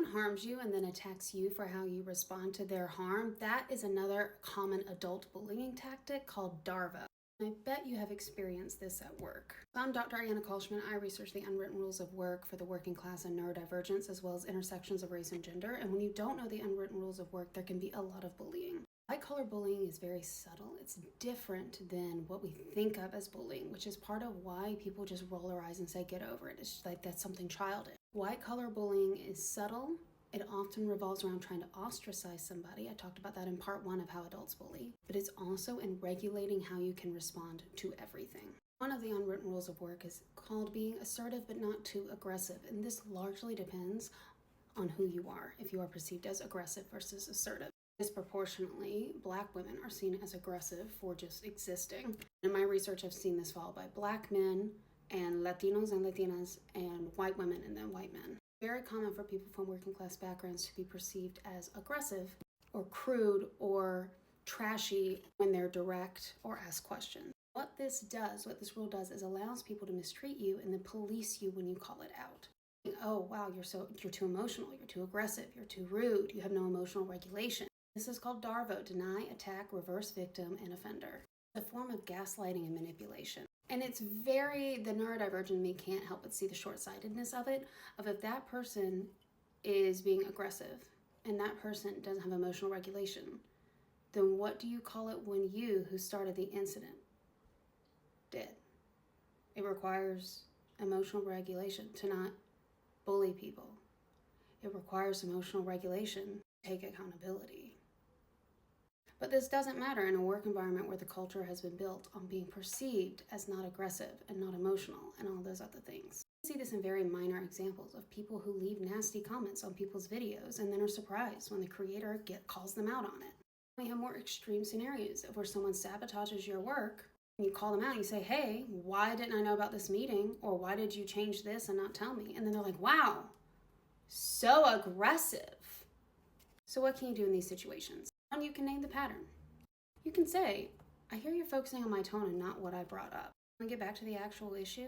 someone harms you and then attacks you for how you respond to their harm, that is another common adult bullying tactic called DARVO. I bet you have experienced this at work. I'm Dr. Ariana Kolschman. I research the unwritten rules of work for the working class and neurodivergence, as well as intersections of race and gender. And when you don't know the unwritten rules of work, there can be a lot of bullying. White-collar bullying is very subtle. It's different than what we think of as bullying, which is part of why people just roll their eyes and say, get over it. It's just like that's something childish. White-collar bullying is subtle. It often revolves around trying to ostracize somebody. I talked about that in part 1 of how adults bully. But it's also in regulating how you can respond to everything. One of the unwritten rules of work is called being assertive but not too aggressive. And this largely depends on who you are, if you are perceived as aggressive versus assertive. Disproportionately, Black women are seen as aggressive for just existing. In my research, I've seen this followed by Black men and Latinos and Latinas and white women and then white men. Very common for people from working class backgrounds to be perceived as aggressive or crude or trashy when they're direct or ask questions. What this rule does is allows people to mistreat you and then police you when you call it out. Oh, wow, you're too emotional, you're too aggressive, you're too rude, you have no emotional regulation. This is called DARVO, deny, attack, reverse victim, and offender. It's a form of gaslighting and manipulation. And it's the neurodivergent in me can't help but see the short-sightedness of it, of if that person is being aggressive and that person doesn't have emotional regulation, then what do you call it when you, who started the incident, did? It requires emotional regulation to not bully people. It requires emotional regulation to take accountability. But this doesn't matter in a work environment where the culture has been built on being perceived as not aggressive and not emotional and all those other things. You see this in very minor examples of people who leave nasty comments on people's videos and then are surprised when the creator calls them out on it. We have more extreme scenarios of where someone sabotages your work and you call them out and you say, hey, why didn't I know about this meeting? Or why did you change this and not tell me? And then they're like, wow, so aggressive. So what can you do in these situations? One, you can name the pattern. You can say, I hear you're focusing on my tone and not what I brought up. Want to get back to the actual issue?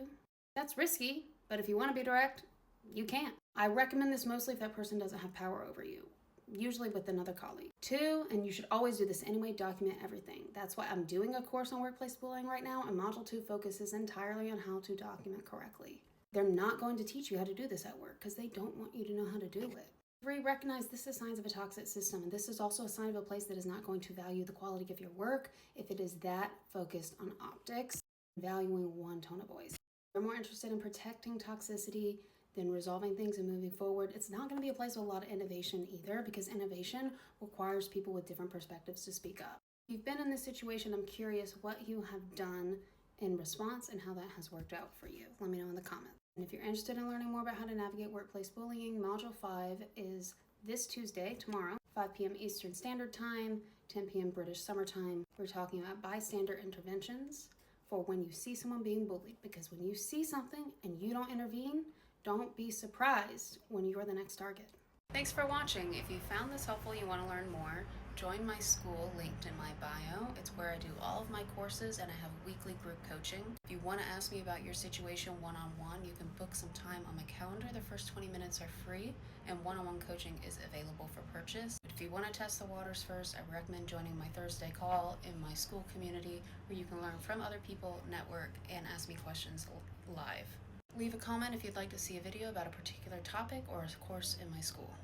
That's risky, but if you want to be direct, you can. I recommend this mostly if that person doesn't have power over you, usually with another colleague. 2, and you should always do this anyway, document everything. That's why I'm doing a course on workplace bullying right now, and Module 2 focuses entirely on how to document correctly. They're not going to teach you how to do this at work because they don't want you to know how to do it. 3, recognize this is signs of a toxic system, and this is also a sign of a place that is not going to value the quality of your work if it is that focused on optics, valuing one tone of voice. If you're more interested in protecting toxicity than resolving things and moving forward, it's not going to be a place with a lot of innovation either, because innovation requires people with different perspectives to speak up. If you've been in this situation, I'm curious what you have done in response and how that has worked out for you. Let me know in the comments. And if you're interested in learning more about how to navigate workplace bullying, Module 5 is this Tuesday, tomorrow, 5 p.m. Eastern Standard Time, 10 p.m. British Summer Time. We're talking about bystander interventions for when you see someone being bullied. Because when you see something and you don't intervene, don't be surprised when you're the next target. Thanks for watching. If you found this helpful, you want to learn more, join my school linked in my bio. It's where I do all of my courses and I have weekly group coaching. If you want to ask me about your situation one-on-one, you can book some time on my calendar. The first 20 minutes are free and one-on-one coaching is available for purchase. If you want to test the waters first, I recommend joining my Thursday call in my school community where you can learn from other people, network, and ask me questions live. Leave a comment if you'd like to see a video about a particular topic or a course in my school.